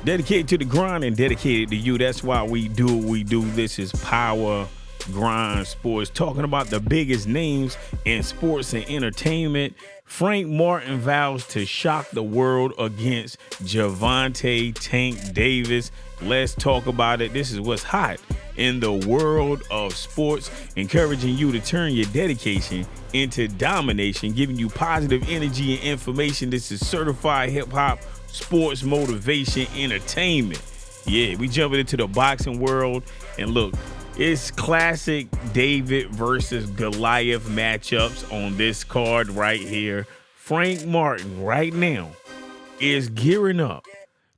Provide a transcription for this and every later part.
Dedicated to the grind and dedicated to you. That's why we do what we do. This is Power Grind Sports, talking about the biggest names in sports and entertainment. Frank Martin vows to shock the world against Gervonta Tank Davis. Let's talk about it. This is what's hot in the world of sports, encouraging you to turn your dedication into domination, giving you positive energy and information. This is certified hip-hop sports motivation entertainment. Yeah, we jumping into the boxing world, and look, it's classic David versus Goliath matchups on this card right here. Frank Martin right now is gearing up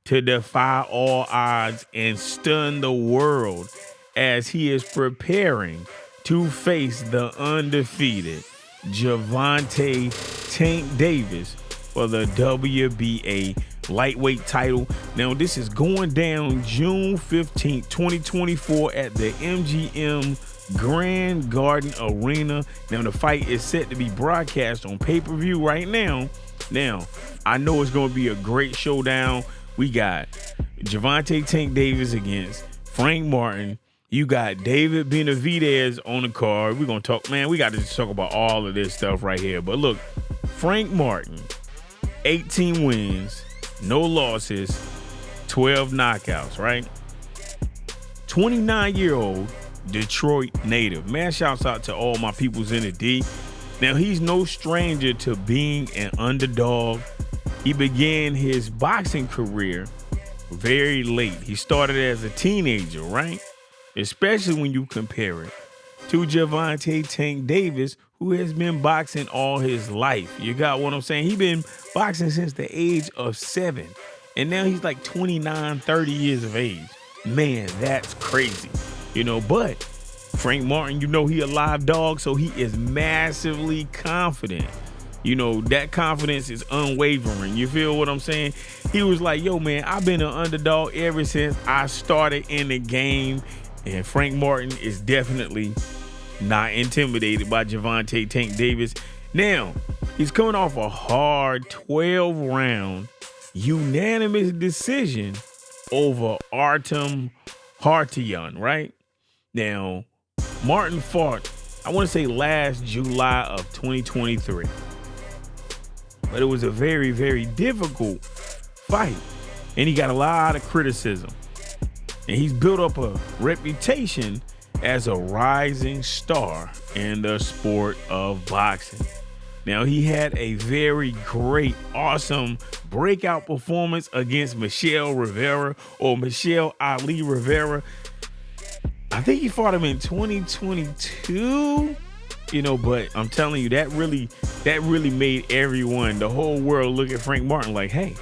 to defy all odds and stun the world as he is preparing to face the undefeated Gervonta Tank Davis for the WBA lightweight title. Now, this is going down June 15th, 2024 at the MGM Grand Garden Arena. Now, the fight is set to be broadcast on pay-per-view right now. Now, I know it's going to be a great showdown. We got Gervonta Tank Davis against Frank Martin. You got David Benavidez on the card. We're going to talk, man, we got to talk about all of this stuff right here. But look, Frank Martin, 18 wins, no losses, 12 knockouts, right? 29-year-old Detroit native. Man, shouts out to all my peoples in the D. Now, he's no stranger to being an underdog. He began his boxing career very late. He started as a teenager, right? Especially when you compare it to Gervonta Tank Davis, who has been boxing all his life. You got what I'm saying? He's been boxing since the age of 7. And now he's like 29, 30 years of age. Man, that's crazy. But Frank Martin, he a live dog, so he is massively confident. That confidence is unwavering. You feel what I'm saying? He was like, yo, man, I've been an underdog ever since I started in the game. And Frank Martin is definitely not intimidated by Gervonta Tank Davis. Now, he's coming off a hard 12-round unanimous decision over Artem Hartian, right? Now, Martin fought, I want to say last July of 2023. But it was a very, very difficult fight. And he got a lot of criticism. And he's built up a reputation as a rising star in the sport of boxing. Now, he had a very great, awesome breakout performance against Michelle Ali Rivera. I think he fought him in 2022, but I'm telling you, that really made everyone, the whole world, look at Frank Martin like, hey,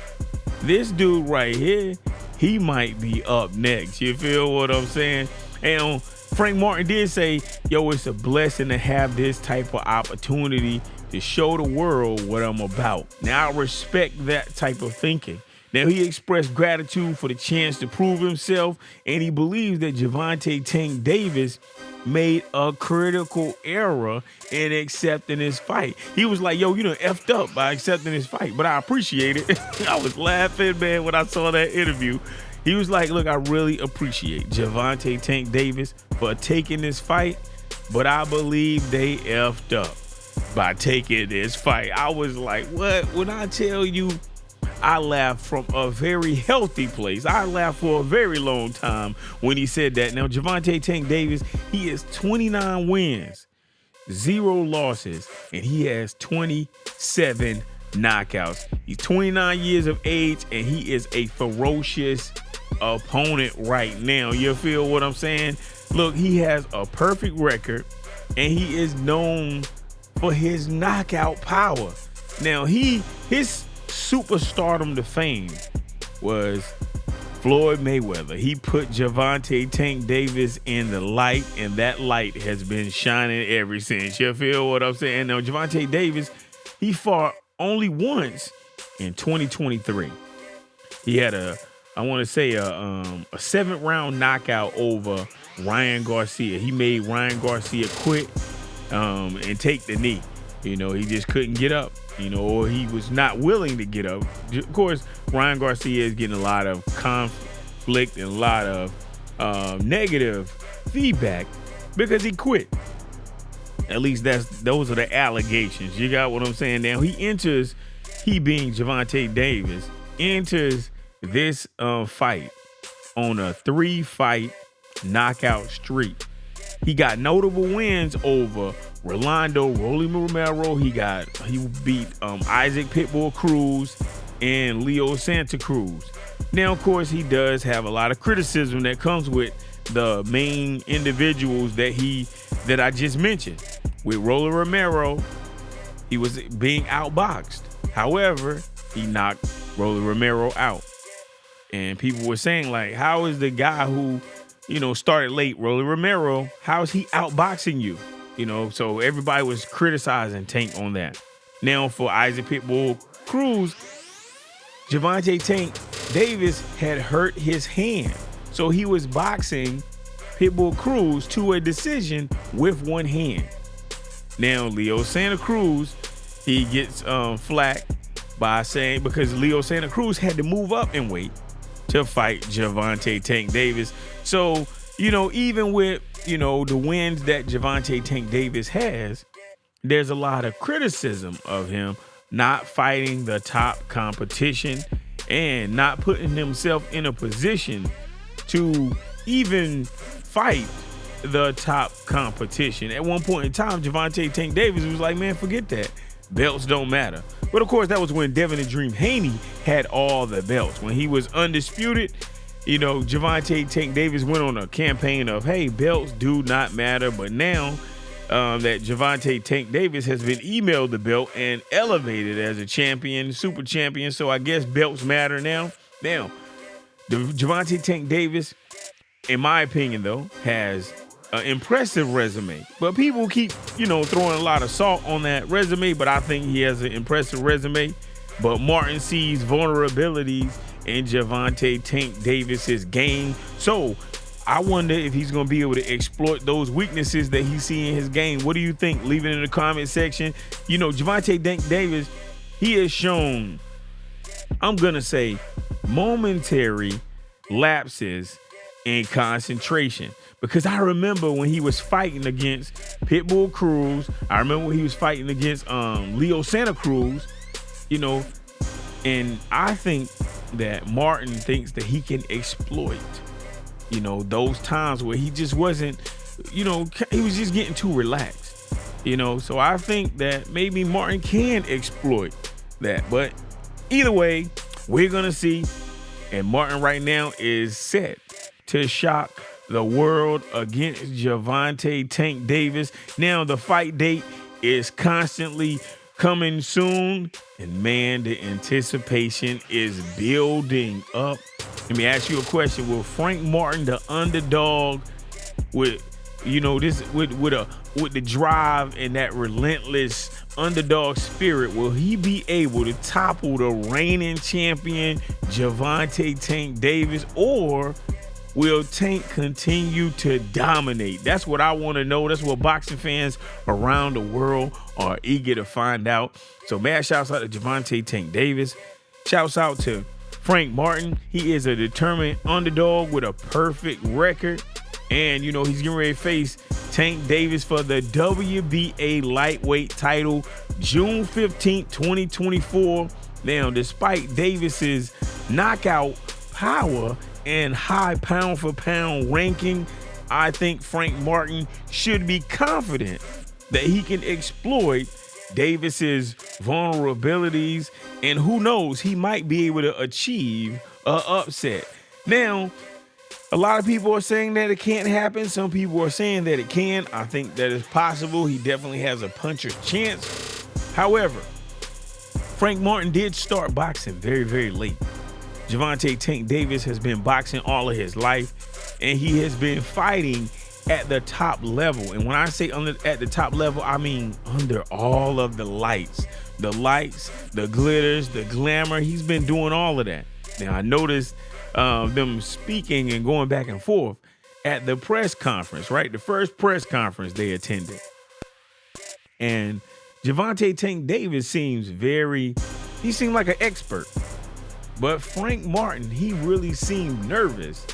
this dude right here, he might be up next. You feel what I'm saying? And Frank Martin did say, yo, it's a blessing to have this type of opportunity to show the world what I'm about. Now, I respect that type of thinking. Now, he expressed gratitude for the chance to prove himself, and he believes that Gervonta Tank Davis made a critical error in accepting his fight. He was like, yo, you done effed up by accepting this fight, but I appreciate it. I was laughing, man, when I saw that interview. He was like, look, I really appreciate Gervonta Tank Davis for taking this fight, but I believe they effed up by taking this fight. I was like, what? When I tell you, I laughed from a very healthy place. I laughed for a very long time when he said that. Now, Gervonta Tank Davis, he has 29 wins, 0 losses, and he has 27 knockouts. He's 29 years of age, and he is a ferocious opponent right now. You feel what I'm saying? Look, he has a perfect record, and he is known for his knockout power. Now, his superstardom to fame was Floyd Mayweather. He put Gervonta Tank Davis in the light, and that light has been shining ever since. You feel what I'm saying? Now, Gervonta Davis, he fought only once in 2023. He had a 7th-round knockout over Ryan Garcia. He made Ryan Garcia quit and take the knee. He just couldn't get up, or he was not willing to get up. Of course, Ryan Garcia is getting a lot of conflict and a lot of negative feedback because he quit. At least those are the allegations. You got what I'm saying? Now he being Gervonta Davis, enters this fight on a 3-fight knockout streak. He got notable wins over Rolando Rolly Romero. He beat Isaac Pitbull Cruz and Leo Santa Cruz. Now, of course, he does have a lot of criticism that comes with the main individuals that I just mentioned. With Rolly Romero, he was being outboxed. However, he knocked Rolly Romero out. And people were saying, like, how is the guy who, started late, Rolly Romero, how is he outboxing you? So everybody was criticizing Tank on that. Now for Isaac Pitbull Cruz, Gervonta Tank Davis had hurt his hand. So he was boxing Pitbull Cruz to a decision with one hand. Now Leo Santa Cruz, he gets flack by saying, because Leo Santa Cruz had to move up in weight to fight Gervonta Tank Davis. So, even with, the wins that Gervonta Tank Davis has, there's a lot of criticism of him not fighting the top competition and not putting himself in a position to even fight the top competition. At one point in time, Gervonta Tank Davis was like, man, forget that. Belts don't matter. But of course, that was when Devin the Dream Haney had all the belts. When he was undisputed, Gervonta Tank Davis went on a campaign of, hey, belts do not matter. But now that Gervonta Tank Davis has been emailed the belt and elevated as a champion, super champion, so I guess belts matter now. Now, Gervonta Tank Davis, in my opinion, though, has an impressive resume. But people keep, throwing a lot of salt on that resume, but I think he has an impressive resume. But Martin sees vulnerabilities in Gervonta Tank Davis's game. So I wonder if he's going to be able to exploit those weaknesses that he sees in his game. What do you think? Leave it in the comment section. Gervonta Tank Davis, he has shown, I'm going to say, momentary lapses in concentration. Because I remember when he was fighting against Pitbull Cruz, I remember when he was fighting against Leo Santa Cruz, and I think that Martin thinks that he can exploit, those times where he just wasn't, he was just getting too relaxed, so I think that maybe Martin can exploit that. But either way, we're going to see. And Martin right now is set to shock the world against Gervonta Tank Davis. Now the fight date is constantly coming soon, and man, the anticipation is building up. Let me ask you a question: will Frank Martin, the underdog, with with the drive and that relentless underdog spirit, will he be able to topple the reigning champion Gervonta Tank Davis, or will Tank continue to dominate? That's what I want to know. That's what boxing fans around the world are eager to find out. So, man, shouts out to Gervonta Tank Davis. Shouts out to Frank Martin. He is a determined underdog with a perfect record. And, he's getting ready to face Tank Davis for the WBA lightweight title June 15th, 2024. Now, despite Davis's knockout power and high pound for pound ranking, I think Frank Martin should be confident that he can exploit Davis's vulnerabilities, and who knows, he might be able to achieve an upset. Now, a lot of people are saying that it can't happen. Some people are saying that it can. I think that it's possible. He definitely has a puncher's chance. However, Frank Martin did start boxing very, very late. Gervonta Tank Davis has been boxing all of his life, and he has been fighting at the top level. And when I say at the top level, I mean under all of the lights, the glitters, the glamour. He's been doing all of that. Now, I noticed them speaking and going back and forth at the press conference, right? The first press conference they attended. And Gervonta Tank Davis he seemed like an expert. But Frank Martin, he really seemed nervous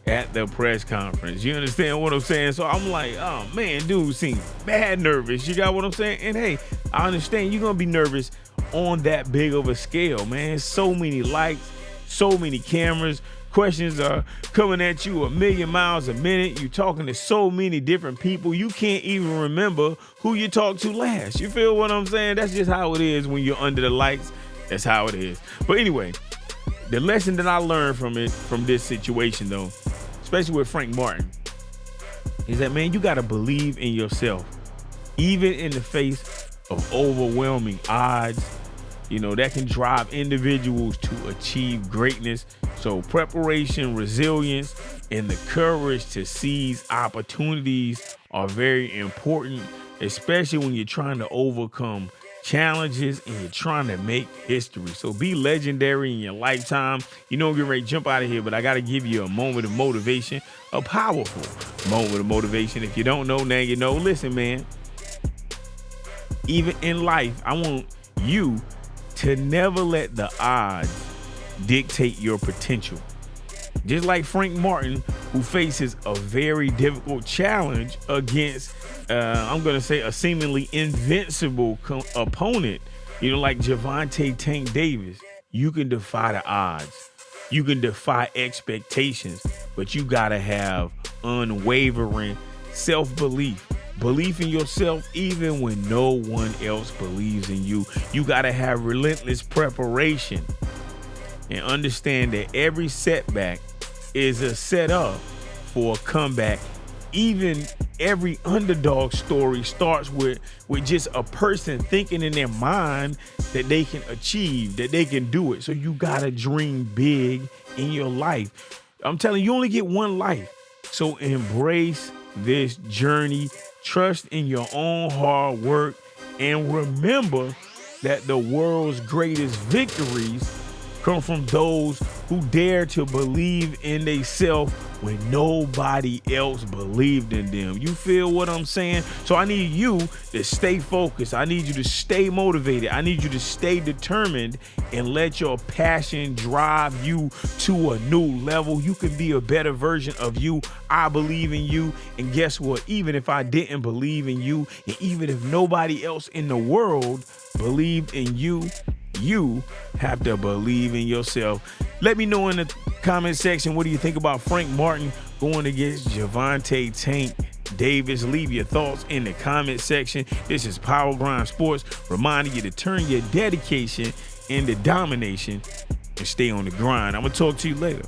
at the press conference. You understand what I'm saying? So I'm like, oh man, dude seems bad nervous. You got what I'm saying? And hey, I understand you're going to be nervous on that big of a scale, man. So many lights, so many cameras. Questions are coming at you a million miles a minute. You're talking to so many different people. You can't even remember who you talked to last. You feel what I'm saying? That's just how it is when you're under the lights. That's how it is. But anyway, the lesson that I learned from this situation, though, especially with Frank Martin, is that, man, you got to believe in yourself, even in the face of overwhelming odds. You know, that can drive individuals to achieve greatness. So preparation, resilience, and the courage to seize opportunities are very important, especially when you're trying to overcome challenges and you're trying to make history. So be legendary in your lifetime. You know, I'm getting ready to jump out of here, but I got to give you a moment of motivation, a powerful moment of motivation. If you don't know, now you know. Listen, man, even in life, I want you to never let the odds dictate your potential. Just like Frank Martin, who faces a very difficult challenge against, I'm going to say, a seemingly invincible opponent, you know, like Gervonta Tank Davis. You can defy the odds. You can defy expectations, but you got to have unwavering self-belief. Belief in yourself even when no one else believes in you. You got to have relentless preparation and understand that every setback is a setup for a comeback. Even every underdog story starts with just a person thinking in their mind that they can achieve, that they can do it. So you got to dream big in your life. I'm telling you, you only get one life. So embrace this journey. Trust in your own hard work, and remember that the world's greatest victories come from those who dare to believe in themselves when nobody else believed in them. You feel what I'm saying? So I need you to stay focused. I need you to stay motivated. I need you to stay determined and let your passion drive you to a new level. You can be a better version of you. I believe in you. And guess what? Even if I didn't believe in you, and even if nobody else in the world believed in you, you have to believe in yourself. Let me know in the comment section, what do you think about Frank Martin going against Gervonta Tank Davis? Leave your thoughts in the comment section. This is Power Grind Sports, reminding you to turn your dedication into domination and stay on the grind. I'm going to talk to you later.